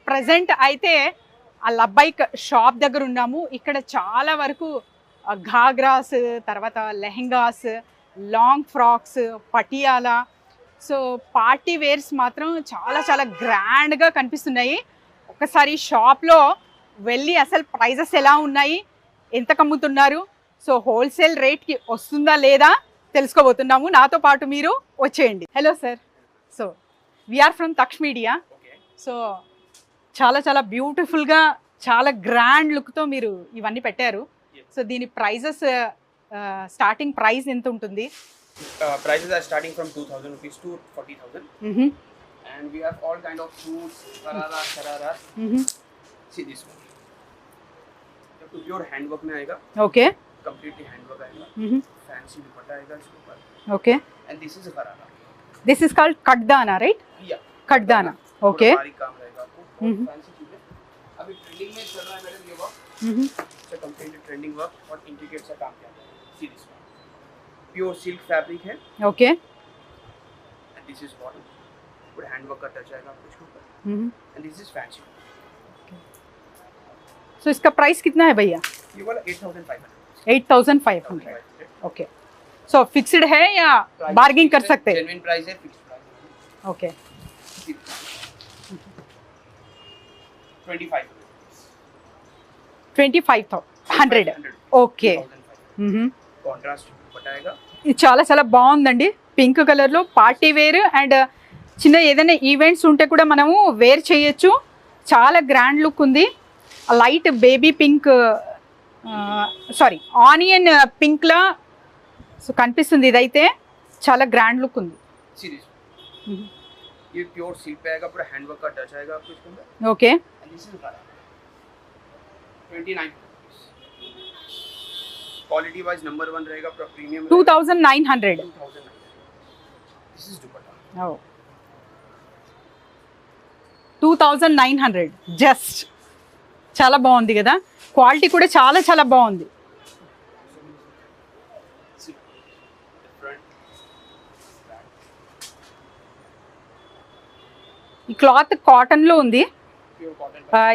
Present అయితే ఆ లబ్బాయిక్ shop దగ్గర ఉన్నాము. ఇక్కడ చాలా వరకు ఘాగ్రాస్, తర్వాత lehengas, long frocks, Patiala, so party wears మాత్రం చాలా చాలా గ్రాండ్గా కనిపిస్తున్నాయి. ఒకసారి షాప్లో వెళ్ళి అసలు ప్రైజెస్ ఎలా ఉన్నాయి, ఎంత కమ్ముతున్నారు, సో హోల్సేల్ రేట్కి వస్తుందా లేదా తెలుసుకోబోతున్నాము. నాతో పాటు మీరు వచ్చేయండి. Hello sir, so we are from Taksh media. సో చాలా చాలా బ్యూటిఫుల్గా చాలా గ్రాండ్ లుక్తో మీరు ఇవన్నీ పెట్టారు. సో దీని ప్రైజెస్ స్టార్టింగ్ ప్రైస్ ఎంత ఉంటుంది? Prices are starting from 2,000 rupees to 40,000. And we have all kind of suits, shararas. See this one. तो pure handwork में आएगा. Okay. Completely handwork आएगा. Fancy दुपट्टा आएगा इसके ऊपर. Okay. And this is a sharaरा. This is called katdana, right? Yeah. Katdana. Okay. बारीक काम रहेगा आपको. Fancy चीज़ है. अभी ट्रेंडिंग में चल रहा है मैडम ये work. So completely trending work और intricate सा काम किया है. See this one. Pure silk fabric है. Okay. And this is bottom. पूरा handwork का टच आएगा आपको इसके ऊपर. And this is fancy. So इसका प्राइस कितना है भैया? ये वाला 8,500. 8,500. ओके. सो फिक्स्ड है या बार्गेनिंग कर सकते हैं? जेन्युइन प्राइस है, फिक्स्ड प्राइस है. ओके. 25,500. ఓకే. కాంట్రాస్ట్ పటాయేగా. ఇది చాలా చాలా బాగుందండి. పింక్ కలర్లో పార్టీ వేర్ అండ్ చిన్న ఏదైనా ఈవెంట్స్ ఉంటే కూడా మనము వేర్ చేయొచ్చు. చాలా గ్రాండ్ లుక్ ఉంది. Light baby pink, sorry onion పింక్లా సో కనిపిస్తుంది. ఇదైతే చాలా గ్రాండ్ లుక్ ఉంది. ये प्योर सिल्क पे आएगा, पूरा हैंडवर्क का टच आएगा आपको इसके अंदर. Okay. And this is 29 quality wise number 1 रहेगा, पूरा प्रीमियम. 2,900. This is dupatta. ఓ 2,900 జస్ట్. చాలా బాగుంది కదా, క్వాలిటీ కూడా చాలా చాలా బాగుంది. ఈ క్లాత్ కాటన్లో ఉంది.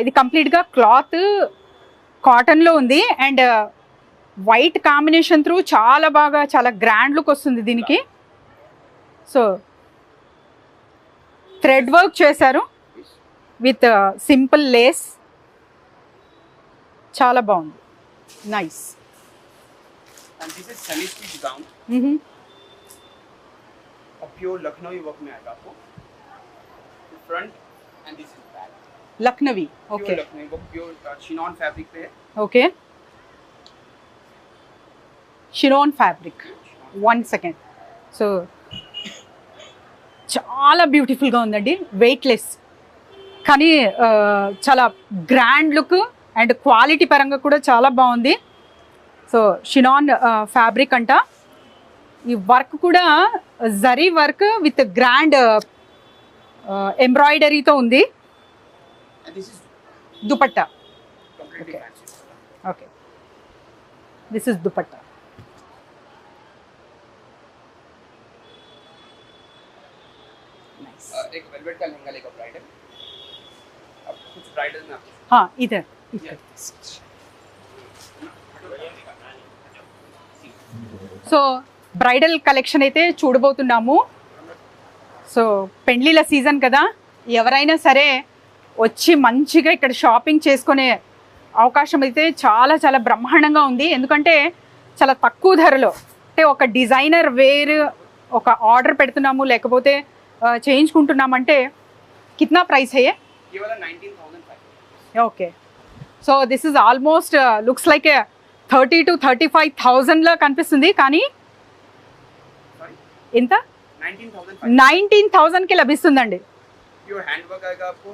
ఇది కంప్లీట్గా క్లాత్ కాటన్లో ఉంది అండ్ వైట్ కాంబినేషన్ త్రూ చాలా బాగా చాలా గ్రాండ్ లుక్ వస్తుంది దీనికి. సో థ్రెడ్ వర్క్ చేశారు విత్ సింపుల్ లేస్. చాలా బాగుంది, nice. And this is semi stitch gown. और प्योर लखनवी वर्क में आएगा आपको. Front and this is back. Lucknowi. Okay. Lucknowi work pure chinon fabric पे है. ओके. షిరోన్ ఫ్యాబ్రిక్. 1 సెకండ్. సో చాలా బ్యూటిఫుల్గా ఉందండి, వెయిట్లెస్ కానీ చాలా గ్రాండ్ లుక్ అండ్ క్వాలిటీ పరంగా కూడా చాలా బాగుంది. సో షినాన్ ఫ్యాబ్రిక్ అంట. ఈ వర్క్ కూడా జరీ వర్క్ విత్ గ్రాండ్ ఎంబ్రాయిడరీతో ఉంది. Dupatta. Okay. This is dupatta. एक वेलवेट का लहंगा लेगा ब्राइडल. अब कुछ ब्राइडल में आपको. हाँ इधर. సో బ్రైడల్ కలెక్షన్ అయితే చూడబోతున్నాము. సో పెండ్లిల సీజన్ కదా, ఎవరైనా సరే వచ్చి మంచిగా ఇక్కడ షాపింగ్ చేసుకునే అవకాశం అయితే చాలా చాలా బ్రహ్మాండంగా ఉంది. ఎందుకంటే చాలా తక్కువ ధరలో, అంటే ఒక డిజైనర్ వేర్ ఒక ఆర్డర్ పెడుతున్నాము లేకపోతే చేయించుకుంటున్నామంటే కిतना ప్రైస్ है ये? वाला 19,500. Okay. So this is almost looks like 30,000 to 35,000 లా కనిపిస్తుంది, కానీ ఎంత 19,000 కి లభిస్తుందండి. प्योर हैंडवर्क आएगा आपको.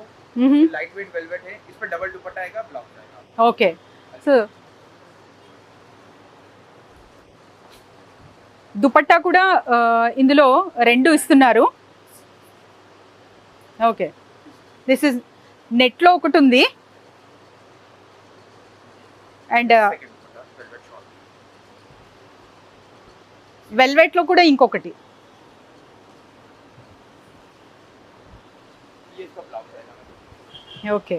लाइट वेट वेलवेट है, इस पर डबल दुपट्टा आएगा, ब्लाउज आएगा. ఓకే. సో దుపట్టా కూడా ఇందులో 2 ఇస్తున్నారు. ఓకే. దిస్ ఇస్ నెట్లో ఒకటి ఉంది అండ్ వెల్వెట్లో కూడా ఇంకొకటి. Okay.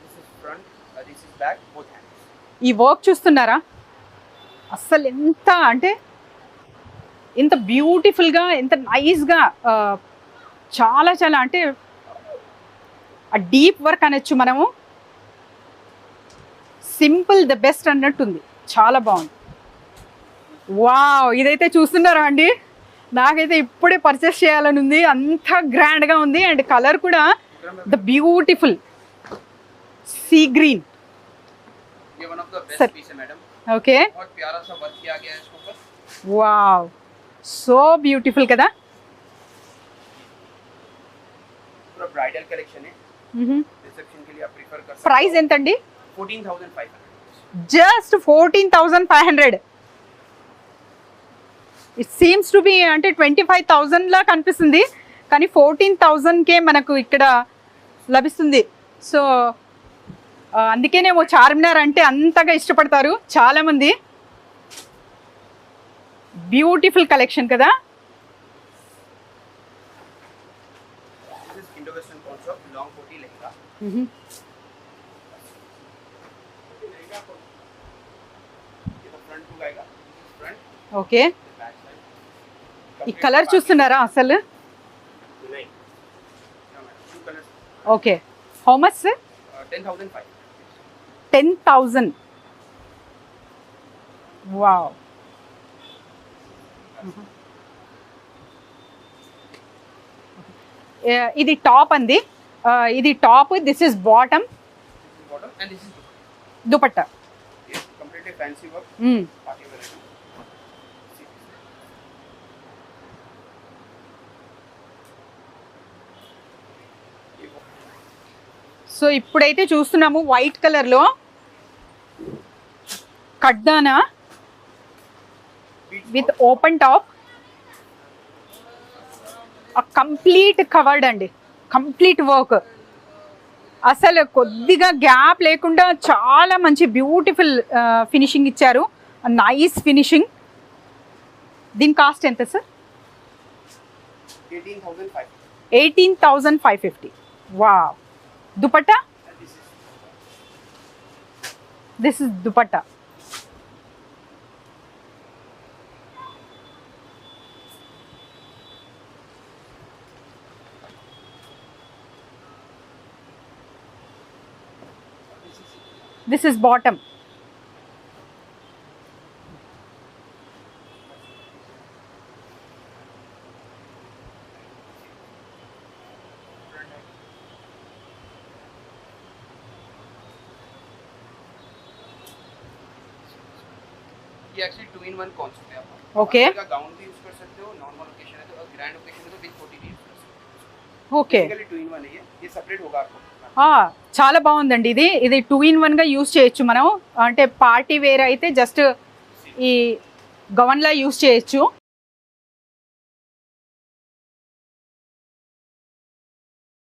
This is front, this is back, both hands. ఈ వర్క్ చూస్తున్నారా, అస్సలు ఎంత అంటే ఎంత బ్యూటిఫుల్గా, ఎంత నైస్గా, చాలా చాలా అంటే ఆ డీప్ వర్క్ అనొచ్చు మనము. సింపుల్ ద బెస్ట్ అన్నట్టుంది, చాలా బాగుంది. వావ్, ఇదైతే చూస్తున్నారా అండి, నాకైతే ఇప్పుడే పర్చేస్ చేయాలని ఉంది, అంత గ్రాండ్గా ఉంది. అండ్ కలర్ కూడా ద బ్యూటిఫుల్ సీ గ్రీన్. ये one of the best Sir. piece है मैडम, ఓకే. बहुत प्यारा सा वर्क किया गया है इसके ऊपर. వావ్, సో బ్యూటిఫుల్ కదా. पूरा ब्राइडल कलेक्शन है, रिसेप्शन के लिए आप प्रिफर कर सकते ప్రైస్ ఎంతండి? 14,500. Just 14,500. It seems to be అంటే 25,000 లా కనిపిస్తుంది, కానీ 14,000కే మనకు ఇక్కడ లభిస్తుంది. సో అందుకేనేమో చార్మినార్ అంటే అంతగా ఇష్టపడతారు చాలామంది. బ్యూటిఫుల్ కలెక్షన్ కదా. This is Indo-Western concept, long coati lehenga. ये तो front look आएगा, front, ఓకే. back side. ఈ కలర్ చూస్తున్నారా అసలు? नहीं, yeah, madam. Two colors, okay. How much? 10,500. 10,000. Wow. ఇది టాప్ అండి, ఇది top, this is bottom, This is bottom and this is dupatta. yes, completely fancy work, party wear item. See this. ये wo- so ఇప్పుడైతే చూస్తున్నాము white కలర్లో కడ్దానా beads with open top, complete covered అండి, complete work. అసలు కొద్దిగా gap లేకుండా చాలా మంచి బ్యూటిఫుల్ ఫినిషింగ్ ఇచ్చారు, నైస్ ఫినిషింగ్. దీని కాస్ట్ ఎంత sir? 18,500. 18,550. Wow. Dupatta, And this is this is dupatta. This is bottom. front है. ये एक्चुअली 2-in-1 कॉन्सेप्ट है. आप Okay. गाउन भी यूज कर सकते हो, नॉर्मल ओकेशन है तो, ग्रैंड ओकेशन है तो विद कोटी भी यूज कर सकते ఓకే. हो. बेसिकली 2-in-1 है ये सेपरेट होगा आपको. చాలా బాగుందండి. ఇది 2-in-1గా యూస్ చేయొచ్చు మనం. అంటే పార్టీ వేర్ అయితే జస్ట్ ఈ గవన్లా యూస్ చేయొచ్చు.